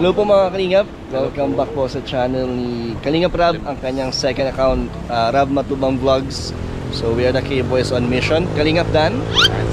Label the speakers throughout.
Speaker 1: Hello po mga Kalingap, welcome back po sa channel ni Kalingap Rab, ang kanyang second account, Rab Matubang Vlogs. So we are the K-Boys on mission. Kalingap Dan,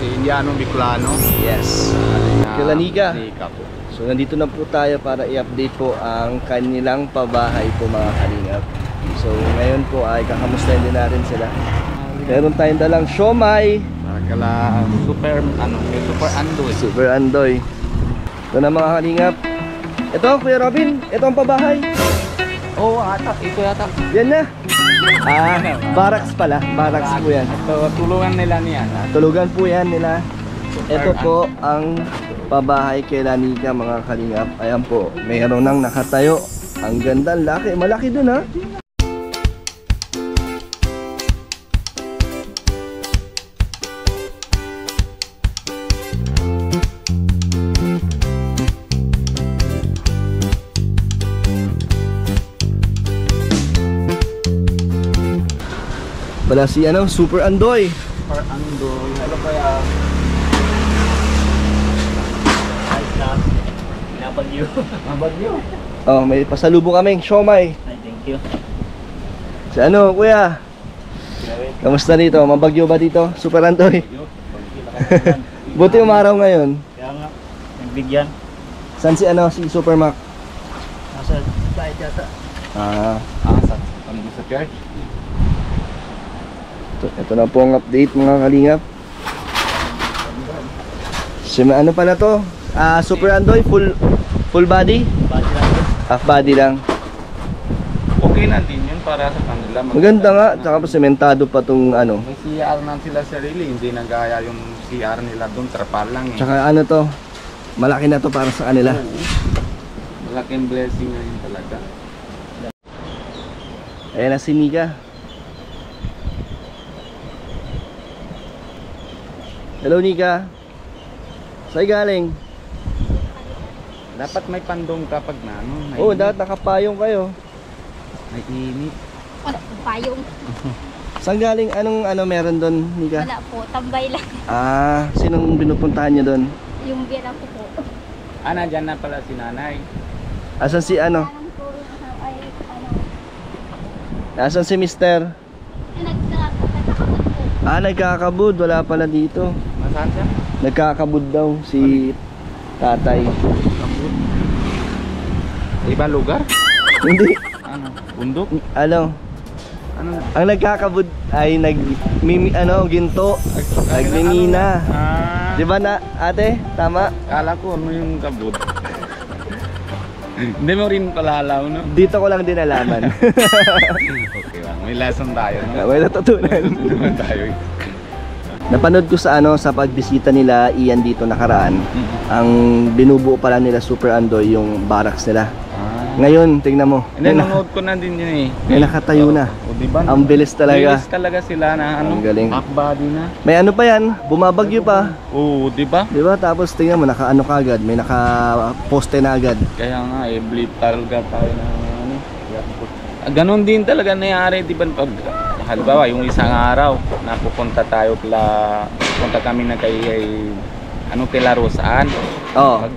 Speaker 2: si Indiano Bicolano.
Speaker 1: yes, Kalanika.
Speaker 2: Po.
Speaker 1: So nandito na po tayo para i-update po ang kanilang pabahay po mga Kalingap. So ngayon po ay kakamustahin din natin sila. Meron tayong dalang siomai,
Speaker 2: Kala super andoy.
Speaker 1: Super Andoy. Ito na mga Kalingap. Ito, Kuya Robin, ito ang pabahay.
Speaker 2: Oo, ata. Ito yata.
Speaker 1: Yan na. Barracks pala. Barracks po yan.
Speaker 2: Ito, tulungan nila niya.
Speaker 1: Tulugan po yan nila. Ito po ang pabahay kay Lanika mga Kalingap. Ayan po, mayroon nang nakatayo. Ang ganda, laki. Malaki dun ha. Wala si ano, Super Andoy.
Speaker 2: Super andoy. Ano kaya?
Speaker 3: Ayos na. Pinapagyo.
Speaker 2: Mabagyo.
Speaker 1: Oh, may pasalubong kaming siomai.
Speaker 3: Ay, thank you.
Speaker 1: Si ano, Kuya? Kamusta dito? Mabagyo ba dito, Super Andoy? Buti umaraw ngayon.
Speaker 3: Kaya nga, nagbigyan.
Speaker 1: Saan si ano, si Super Mac?
Speaker 3: Nasa diet yata.
Speaker 2: Sa church.
Speaker 1: Ito na po ang update mga Kalingap. Si ano pala to? Super Andoy, full body?
Speaker 3: Bati lang yun.
Speaker 1: Half body lang.
Speaker 2: Okay na din yun para sa kanila.
Speaker 1: Maganda nga, tsaka pa sementado pa tong ano.
Speaker 2: May CR na sila sarili, hindi nagaya yung CR nila doon, trapal lang eh.
Speaker 1: Tsaka ano to, malaki na to para sa kanila.
Speaker 2: Malaking blessing na yun talaga.
Speaker 1: Ayan na si Nika. Hello Nika. Sa'yo galing?
Speaker 2: Dapat may pandong kapag na ano.
Speaker 1: Oo, dapat nakapayong kayo.
Speaker 2: May init.
Speaker 4: Wala po payong.
Speaker 1: Saan galing? Anong ano meron doon, Nika?
Speaker 4: Wala po, tambay lang.
Speaker 1: Sinong binupuntahan niyo doon?
Speaker 4: Yung biyan ko po.
Speaker 2: Nandyan na pala si nanay.
Speaker 1: Asan si ano?
Speaker 4: Anong po, ay, ano,
Speaker 1: Asan si Mister?
Speaker 4: nagkakabot po.
Speaker 1: Nagkakabud. Wala pala dito.
Speaker 2: Nasaan siya?
Speaker 1: Nagkakabud daw si tatay.
Speaker 2: Iba lugar?
Speaker 1: Hindi.
Speaker 2: Ano? Bundok?
Speaker 1: Ano?
Speaker 2: Ano?
Speaker 1: Ang nagkakabud ay ginto. Nagmimina. Di ba na, ate? Tama?
Speaker 2: Kala ko ano yung kabud. Hindi mo rin pala alam, no?
Speaker 1: Dito ko lang din alaman.
Speaker 2: Okay lang. May lesson tayo, no?
Speaker 1: May natutunan.
Speaker 2: Naman tayo.
Speaker 1: Napanood ko sa sa pagbisita nila Ian dito nakaraan. Ang binubuo pala nila Super Andoy yung barracks nila. Ngayon, tingnan mo.
Speaker 2: Hindi, nanood ko na din yun eh.
Speaker 1: May nakatayo na.
Speaker 2: O, diba?
Speaker 1: Ang bilis talaga.
Speaker 2: Bilis talaga sila na ano,
Speaker 1: Ang galing.
Speaker 2: half body na.
Speaker 1: May ano pa yan, bumabagyo pa.
Speaker 2: Oo, diba?
Speaker 1: Di ba? Tapos tingnan mo, naka-ano ka agad, may naka-poste na agad.
Speaker 2: Kaya nga eh, bleed talaga tayo na ano. Ganon din talaga nangyari, di ba? Pag, halimbawa, yung isang araw, napupunta tayo punta kami na kay kila Rosaan.
Speaker 1: Oo.
Speaker 2: Pag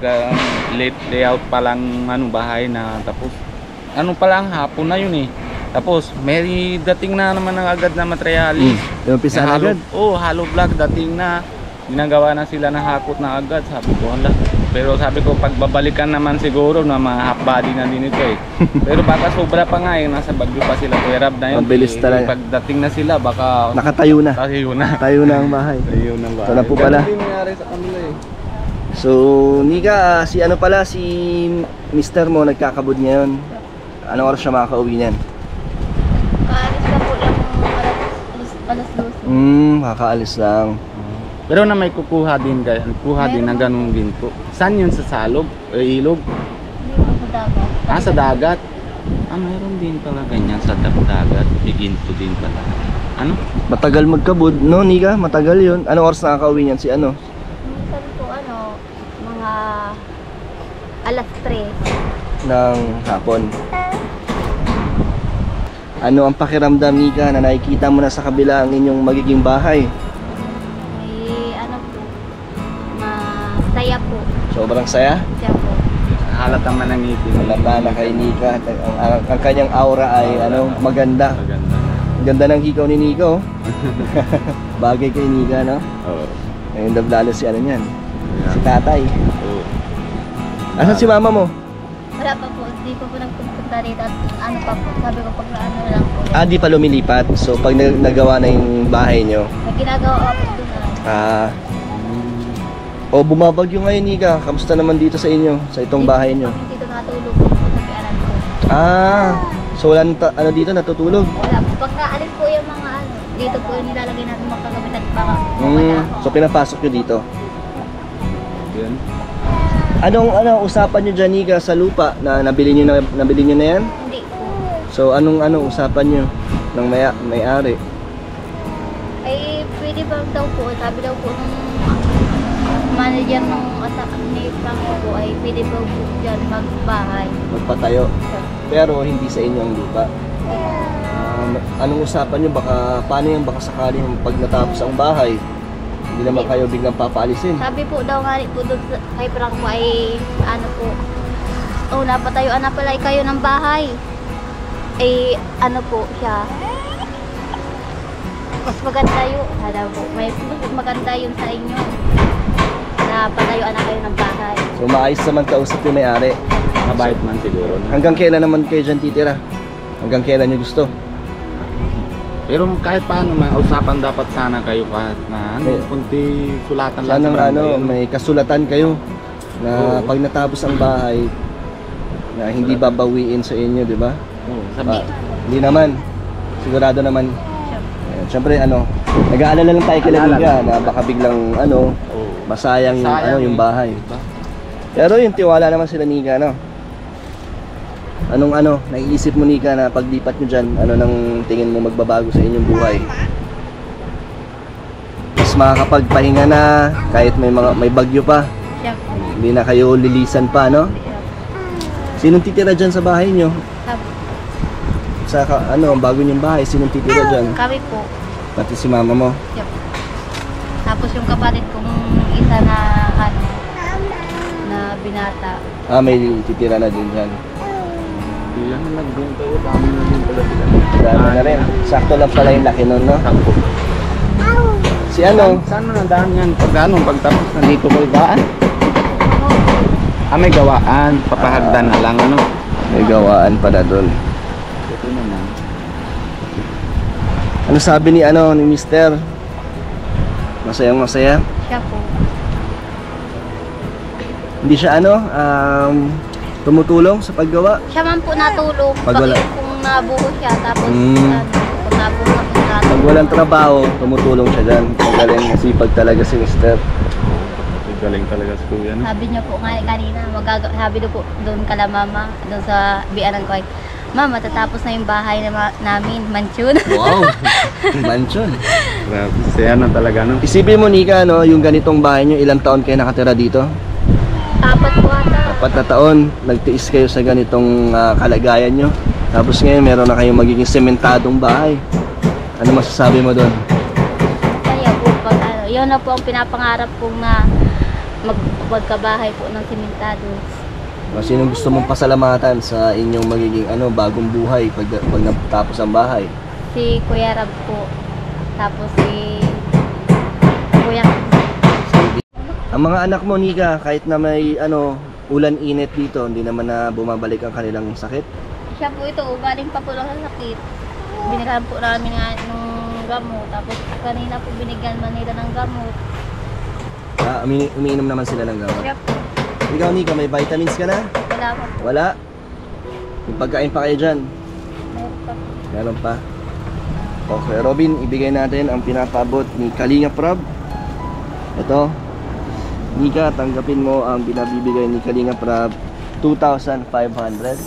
Speaker 2: late layout pa lang bahay na, tapos pa lang hapon na yun eh. Tapos may dating na naman ng agad na materialis.
Speaker 1: Yung pisa na agad.
Speaker 2: Oo, hollow block dating na. Ginagawa na sila ng hakot na agad. Sabi ko, hala. Pero sabi ko, pagbabalikan naman siguro na mga half body na din ito eh. Pero baka sobra pa nga eh, nasa Bagyo pa sila, Kuya Rab na yun.
Speaker 1: Mabilis talaga.
Speaker 2: Pagdating na sila, baka
Speaker 1: Nakatayo na.
Speaker 2: tayo na.
Speaker 1: Tayo na ang bahay.
Speaker 2: Tayo na ba?
Speaker 1: Ito na po pala.
Speaker 2: Ganun din nangyari sa kanila eh.
Speaker 1: So, Nika, si ano pala, si Mister mo nagkakabud ngayon. Anong oras siya makaka-uwi niyan?
Speaker 4: Kaalis na po lang alas 12.
Speaker 1: Makakaalis lang.
Speaker 2: Pero na may kukuha din na ganun din po. Saan yun, sa salog o ilog?
Speaker 4: Hindi po sa dagat.
Speaker 2: Sa dagat. Mayroon din pala ganyan sa dagat. Biginto din pala. Ano?
Speaker 1: Matagal magkabud, no, Nika? Matagal yun. Anong oras nakaka-uwi niyan si ano?
Speaker 4: Minsan po mga alas 3.
Speaker 1: Ng hapon. Ano ang pakiramdam, Nika, na nakikita mo na sa kabila ang inyong magiging bahay?
Speaker 4: May po, masaya po.
Speaker 1: Sobrang saya.
Speaker 4: Siya po.
Speaker 2: Halatang manangiti.
Speaker 1: Halata na kay Nika. Ang kanyang aura ay maganda.
Speaker 2: Maganda.
Speaker 1: Ang ganda ng hikaw ni Nico. Bagay kay Nika, no?
Speaker 2: Oo.
Speaker 1: Ngayon lalo si ano niyan. Si tatay.
Speaker 2: Oo.
Speaker 1: Asan si mama mo?
Speaker 4: Wala pa po. Hindi ko po nagpunta dito. At ano pa po. Sabi ko pag ano lang po.
Speaker 1: Di pa lumilipat. So pag nagawa na yung bahay nyo.
Speaker 4: May ginagawa po doon na.
Speaker 1: Bumabagyo ngayon, Nika. Kamusta naman dito sa inyo? Sa itong bahay nyo?
Speaker 4: Kami dito natulog po sa pianan ko.
Speaker 1: So wala dito natutulog?
Speaker 4: Wala po. Pag naalis po yung mga ano, dito po yung nilalagay natin magkagamit at baka
Speaker 1: So pinapasok nyo dito?
Speaker 2: Yun.
Speaker 1: Anong usapan nyo dyan, Nika, sa lupa? Nabili nyo na yan?
Speaker 4: hindi po.
Speaker 1: So anong usapan nyo ng may-ari?
Speaker 4: Ay, pwede ba daw po, sabi daw po ng manager ng ni Franco po ay pwede ba po dyan magbahay.
Speaker 1: Magpatayo? Pero hindi sa inyo ang lupa. Anong usapan nyo? Paano yan? Baka sakaling pag natapos ang bahay, hindi naman kayo biglang papaalisin.
Speaker 4: Sabi po daw nga po doon kay Franco ay ano po, napatayuan na pala kayo ng bahay. Ay ano po siya, mas maganda yun. Hala po, mas maganda yun sa inyo. Napatayuan na kayo ng bahay.
Speaker 1: So maayos naman kausap yung may-ari.
Speaker 2: Mabait man siguro.
Speaker 1: Hanggang kailan naman kayo dyan titira? Hanggang kailan nyo gusto?
Speaker 2: Pero kahit paano, may usapan dapat sana kayo kahit na kunti sulatan lang.
Speaker 1: Sanang may kasulatan kayo na pag natapos ang bahay na hindi babawiin sa inyo, di ba? Hindi naman. Sigurado naman. Siyempre nag-aalala lang tayo kay Nika na baka biglang masayang yung bahay. Pero yung tiwala naman sila Nika, Anong naiisip mo, Nika, na paglipat nyo dyan, nang tingin mo magbabago sa inyong buhay? Mas makakapagpahinga na kahit may bagyo pa.
Speaker 4: Siya po.
Speaker 1: Hindi na kayo lilisan pa, no? Sinong titira dyan sa bahay nyo? Sa bago nyong bahay, sinong titira dyan?
Speaker 4: Kami po.
Speaker 1: Pati si mama mo.
Speaker 4: Siya po. Tapos yung kapatid kong isa na na binata.
Speaker 1: May titira na din dyan.
Speaker 2: Yan na lang din tayo. Dami na din pala sila.
Speaker 1: Dami na rin. Sakto lang pala yung laki nun, no?
Speaker 2: Sakto.
Speaker 1: Si
Speaker 2: Saan na daan yan? Pagtapos na dito ko ibaan? May gawaan. Papahagdan na lang,
Speaker 1: May gawaan pala dun.
Speaker 2: Ito naman.
Speaker 1: Ano sabi ni Mister? Masayang masaya?
Speaker 4: Siya po.
Speaker 1: Hindi siya tumutulong sa paggawa?
Speaker 4: Siya man po natulong.
Speaker 1: Pag wala-
Speaker 4: Kung nabuo siya, tapos kung nabuo na po
Speaker 1: Pag walang trabaho, tumutulong siya dyan. Magaling, masipag talaga si Mister.
Speaker 2: Galing talaga si Kuya, no?
Speaker 4: Sabi niya po kanina, sabi daw po doon kala mama, doon sa bianan ko ay, Mama, matatapos na yung bahay namin, mansyon.
Speaker 1: Wow! Mansion.
Speaker 2: Grabe. Siya na talaga, no?
Speaker 1: Isipin mo, Nika, yung ganitong bahay nyo, ilang taon kayo nakatira dito?
Speaker 4: 4 po ata.
Speaker 1: 4 na taon, nagtiis kayo sa ganitong kalagayan nyo. Tapos ngayon, meron na kayong magiging sementadong bahay. Ano masasabi mo doon?
Speaker 4: Kaya po, yun na po ang pinapangarap kong na magkabahay po ng sementado.
Speaker 1: Sinong gusto mong pasalamatan sa inyong magiging bagong buhay pag natapos ang bahay?
Speaker 4: Si Kuya Rab po. Tapos si Kuya.
Speaker 1: Ang mga anak mo, Nika, kahit na may ulan init dito, hindi naman na bumabalik ang kanilang sakit?
Speaker 4: Siya po ito, galing pa po lang sa sakit. Binigyan po namin ng gamot. Tapos kanina po binigyan man nila ng gamot.
Speaker 1: Umiinom naman sila ng gamot.
Speaker 4: Siya po.
Speaker 1: Ikaw, Nika, may vitamins ka na?
Speaker 4: Wala pa po.
Speaker 1: Wala? Yung pagkain pa kayo dyan?
Speaker 4: Meron pa po.
Speaker 1: Meron pa. Okay, Robin, ibigay natin ang pinapabot ni Kalinga Prab. Ito. Nika, tanggapin mo ang binabibigay ni Kalinga Prab, 2,500.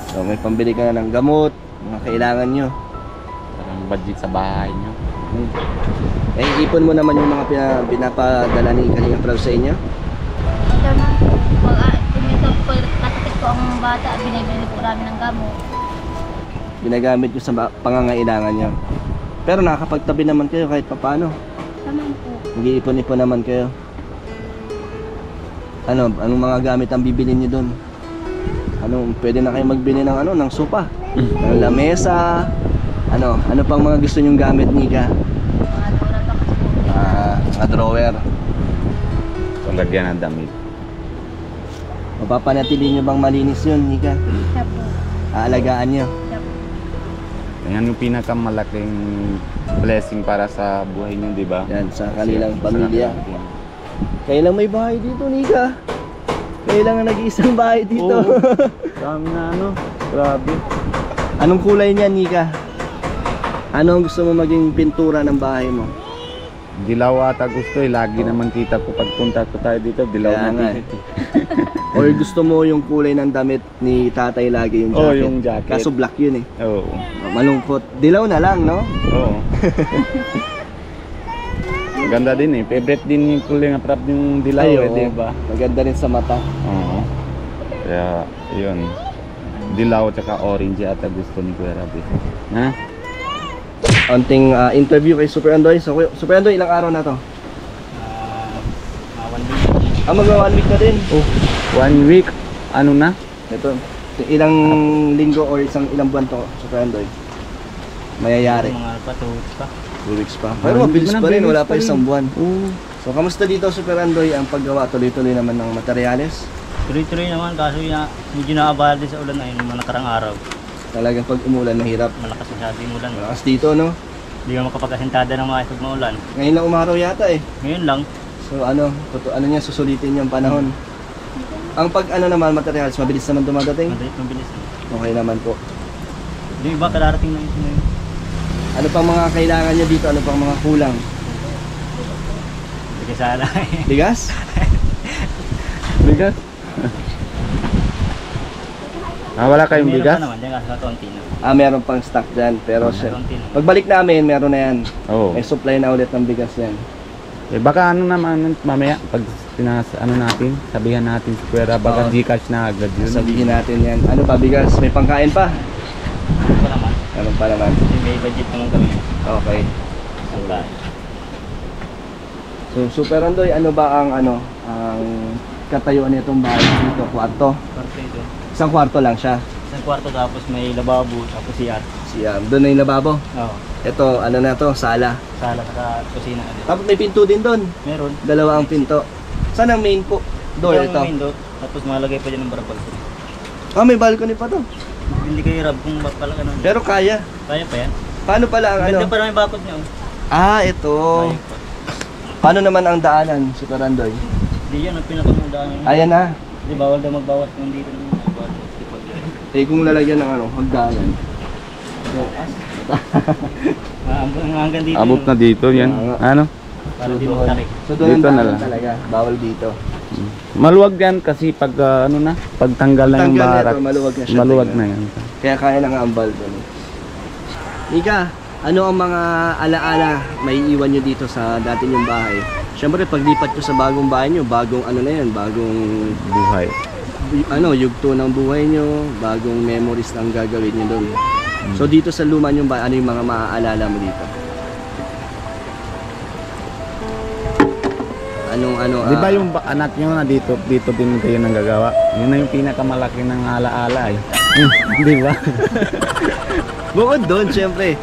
Speaker 1: So, may pambili ka na ng gamot, mga kailangan nyo.
Speaker 2: Parang budget sa bahay nyo.
Speaker 1: Ipon mo naman yung mga pinapadala ni Kalinga Prab sa inyo.
Speaker 4: Siya man po. Pag minsan po kasakit po ang bata, binibili po namin ng gamot.
Speaker 1: Ginagamit nyo sa pangangailangan nyo. Pero nakakapagtabi naman kayo kahit papano.
Speaker 4: Siya man po.
Speaker 1: Nag-iipon-ipon naman kayo. anong mga gamit ang bibilin niyo doon? Pwede na kayo magbili ng ng sofa, ng lamesa, ano pang mga gusto niyong gamit, Nika?
Speaker 4: Mga dura pa kasi po.
Speaker 1: Mga drawer.
Speaker 2: Kung lagyan ng damit.
Speaker 1: Mapapanatili niyo bang malinis yun, Nika?
Speaker 4: Siya po.
Speaker 1: Aalagaan niyo.
Speaker 4: Siya po.
Speaker 2: Yan yung pinakamalaking blessing para sa buhay niyo, di ba?
Speaker 1: Yan, sa kanilang
Speaker 2: Sa
Speaker 1: pamilya.
Speaker 2: kanilang-
Speaker 1: Kailang may bahay dito, Nika? Kailangan nag-iisang bahay dito.
Speaker 2: Oo. Dami na grabe.
Speaker 1: Anong kulay niya, Nika? Ano ang gusto mo maging pintura ng bahay mo?
Speaker 2: Dilaw ata gusto lagi naman kita ko pagpunta ko tayo dito, dilaw
Speaker 1: Kaya
Speaker 2: na
Speaker 1: nga
Speaker 2: dito.
Speaker 1: Or gusto mo yung kulay ng damit ni tatay lagi, yung jacket?
Speaker 2: Oo, yung jacket.
Speaker 1: Kaso black yun eh.
Speaker 2: Oo.
Speaker 1: Malungkot. Dilaw na lang, no?
Speaker 2: Oo. Maganda din eh. Favorite din yung kulay ng prap yung dilaw
Speaker 1: Ay,
Speaker 2: eh,
Speaker 1: oo.
Speaker 2: di ba?
Speaker 1: Maganda rin sa mata.
Speaker 2: Oo. Kaya, yun. Dilaw tsaka orange ata gusto ni Kuya Rabi. Ha?
Speaker 1: Onting interview kay Super Andoy. So, Super Andoy, ilang araw na to?
Speaker 3: Mga 1 week.
Speaker 1: Magwa 1 week na din.
Speaker 2: Oh, 1 week. Ano na?
Speaker 1: Ito. Ilang linggo or ilang buwan to, Super Andoy? Mayayari.
Speaker 3: Mga 2 weeks pa.
Speaker 1: 2 weeks pa. Pero mabilis pa rin, wala pa isang buwan.
Speaker 2: Oo.
Speaker 1: So, kamusta dito, Super Andoy, ang paggawa tuloy-tuloy naman ng materyales?
Speaker 3: Tuloy-tuloy naman kaso medyo naabala din sa ulan na yun mga nakarang araw.
Speaker 1: Talagang pag umulan, mahirap.
Speaker 3: Malakas masyado yung ulan.
Speaker 1: Malakas dito, no?
Speaker 3: Hindi ka makapag-asentada ng maayos pag maulan.
Speaker 1: Ngayon lang umaraw yata eh.
Speaker 3: Ngayon lang,
Speaker 1: So ano niya, susulitin yung panahon. Ang pag naman, materials, mabilis naman dumadating?
Speaker 3: mabilis na.
Speaker 1: Okay naman po.
Speaker 3: Yung iba kararating na ito ngayon.
Speaker 1: Ano pang mga kailangan niya dito? Ano pang mga kulang?
Speaker 3: Sige sana.
Speaker 1: Bigas?
Speaker 2: Bigas? Wala kayong
Speaker 3: Meron
Speaker 2: bigas?
Speaker 3: pa naman, dyan kasi konti na.
Speaker 1: Meron pang stock dyan. Pero
Speaker 3: Konti na.
Speaker 1: pagbalik namin, meron na yan.
Speaker 2: Oo.
Speaker 1: May supply na ulit ng bigas yan.
Speaker 2: Eh, baka naman mamaya pag natin, sabihan natin si Kuya Rab, baka
Speaker 1: Oo.
Speaker 2: Gcash na agad yun.
Speaker 1: Sabihin natin yan. Ano pa bigas? May pangkain pa?
Speaker 3: Ano pa naman?
Speaker 1: Meron pa naman.
Speaker 3: Kasi may budget naman kami.
Speaker 1: Okay.
Speaker 3: Ang bahay.
Speaker 1: So, Super Andoy, ano ba ang katayuan nitong bahay dito? Kwarto?
Speaker 3: Kwarto ito.
Speaker 1: Isang kwarto lang siya.
Speaker 3: Isang kwarto tapos may lababo tapos CR.
Speaker 1: Doon na yung lababo.
Speaker 3: Oo.
Speaker 1: Ito, ano na to, sala.
Speaker 3: Sala sa kusina na dito.
Speaker 1: Tapos may pinto din doon.
Speaker 3: Meron.
Speaker 1: Dalawa ang pinto. Saan ang main po? Door
Speaker 3: Ito
Speaker 1: ito.
Speaker 3: ang window, tapos malagay pa dyan ng barabal.
Speaker 1: May balcony pa to.
Speaker 3: Hindi kayo rab kung pala ka nun.
Speaker 1: Pero kaya.
Speaker 3: Kaya pa yan.
Speaker 1: Paano pala ang
Speaker 3: Ganda pa naman yung bakod niya.
Speaker 1: Ito.
Speaker 3: Kaya pa.
Speaker 1: Paano naman ang daanan, Super Andoy?
Speaker 3: Hindi yan ang pinakamundaan niya.
Speaker 1: Ayan na.
Speaker 3: Hindi bawal daw magbawas kung dito naman.
Speaker 1: Kung lalagyan ng hagdanan.
Speaker 3: Hanggang dito.
Speaker 2: Abot na dito yan.
Speaker 1: Oo.
Speaker 2: Ano?
Speaker 3: Para di mo tarik.
Speaker 1: So doon ang
Speaker 2: Dito na
Speaker 1: daanan
Speaker 2: lang.
Speaker 1: talaga. Bawal dito.
Speaker 2: Maluwag yan kasi pag pagtanggal na yung
Speaker 1: Tanggal na
Speaker 2: barak.
Speaker 1: ito, maluwag na siya.
Speaker 2: Maluwag
Speaker 1: Tingnan.
Speaker 2: na yan.
Speaker 1: Kaya kaya na nga ang balcony. Ika, ano ang mga alaala may iwan nyo dito sa dati nyong bahay? Siyempre paglipat nyo sa bagong bahay nyo, bagong bagong
Speaker 2: Buhay.
Speaker 1: yugto ng buhay nyo, bagong memories ang gagawin nyo doon. So dito sa luma nyong bahay, ano yung mga maaalala mo dito?
Speaker 2: Di ba yung anak nyo na dito din kayo nang gagawa? Yun na yung pinakamalaki ng alaala eh. Di ba?
Speaker 1: Bukod doon, syempre,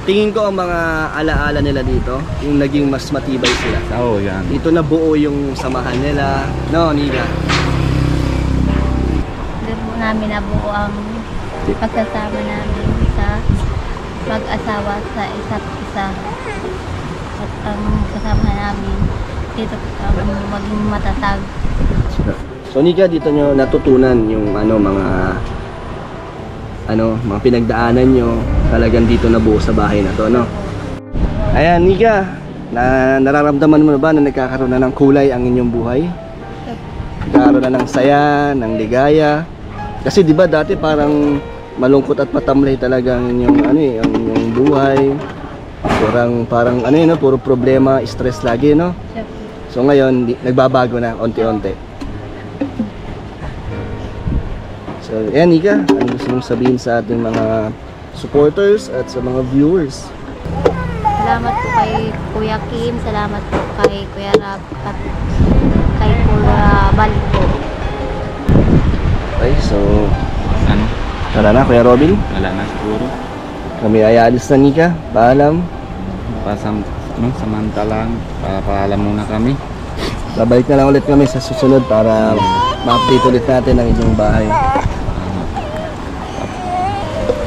Speaker 1: tingin ko ang mga alaala nila dito, yung naging mas matibay sila.
Speaker 2: Oo, yan.
Speaker 1: Dito na buo yung samahan nila. No, Nika?
Speaker 4: Doon po namin nabuo ang pagsasama namin sa mag-asawa sa isa't isa. At ang kasama namin dito maging matatag.
Speaker 1: So Nika, dito nyo natutunan yung mga pinagdaanan nyo, talagang dito na buo sa bahay na to, no? Ayan, Nika, nararamdaman mo na ba na nagkakaroon na ng kulay ang inyong buhay? Nagkakaroon na ng saya, ng ligaya. Kasi di ba dati parang malungkot at matamlay talaga ang inyong ang inyong buhay. Parang puro problema, stress lagi, no? So ngayon, nagbabago na onti-onti. So, yan Nika, ano gusto mong sabihin sa ating mga supporters at sa mga viewers?
Speaker 4: Salamat po kay Kuya Kim, salamat po kay Kuya Rab at kay Paul balik po.
Speaker 1: Okay, so
Speaker 2: Ano?
Speaker 1: tara na Kuya Robin.
Speaker 2: Wala na siguro.
Speaker 1: Kami ay aalis na Nika. Paalam.
Speaker 2: Samantalang paalam muna kami.
Speaker 1: Babalik na lang ulit kami sa susunod para ma-update ulit natin ang inyong bahay.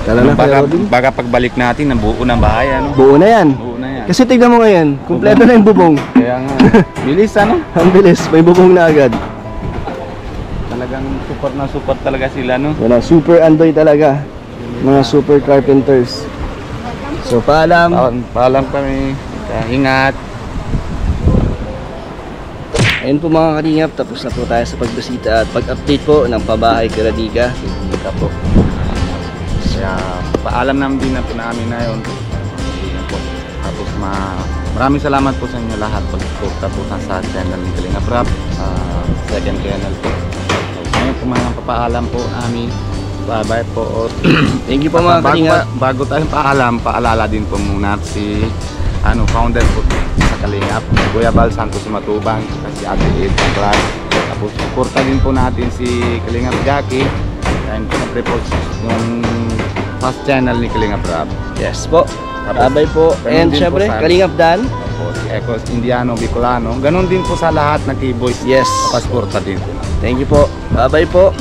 Speaker 1: Tara na Kuya Robin.
Speaker 2: Baka pagbalik natin, nabuo ng bahay, ano?
Speaker 1: Buo na yan.
Speaker 2: Buo na yan.
Speaker 1: Kasi tignan mo ngayon, kumpleto na yung bubong.
Speaker 2: Kaya nga, bilis ano?
Speaker 1: Ang bilis, may bubong na agad.
Speaker 2: Talagang support na support talaga sila, no?
Speaker 1: Yan ang super andoy talaga. Mga super carpenters. So paalam.
Speaker 2: Paalam kami. Ingat.
Speaker 1: Ayun po mga kalingap, tapos na po tayo sa pagbisita at pag-update po ng pabahay kay Radika. Ika po.
Speaker 2: Kaya paalam namin din na po namin na yun. Ayan po. Tapos maraming salamat po sa inyo lahat pag-suporta po sa channel ni Kalingap Rap. Second channel po. Ngayon po mga papaalam po namin. Bye-bye po.
Speaker 1: Thank you po mga kalingap.
Speaker 2: Bago tayo paalala din po muna si founder po sa Kalingap, Kuya Bal Santos Matubang, kasi Ate Ed Class. Tapos suporta din po natin si Kalingap Jackie. And siyempre po yung first channel ni Kalingap Rap.
Speaker 1: Yes po.
Speaker 2: Tapos,
Speaker 1: Bye po.
Speaker 2: ganun
Speaker 1: And
Speaker 2: din po
Speaker 1: syempre,
Speaker 2: sa-
Speaker 1: Kalingap Dan.
Speaker 2: Tapos si Ecos Indiano, Bicolano. Ganon din po sa lahat ng K-Boys.
Speaker 1: Yes.
Speaker 2: Pasporta din po.
Speaker 1: Thank you po. Bye po.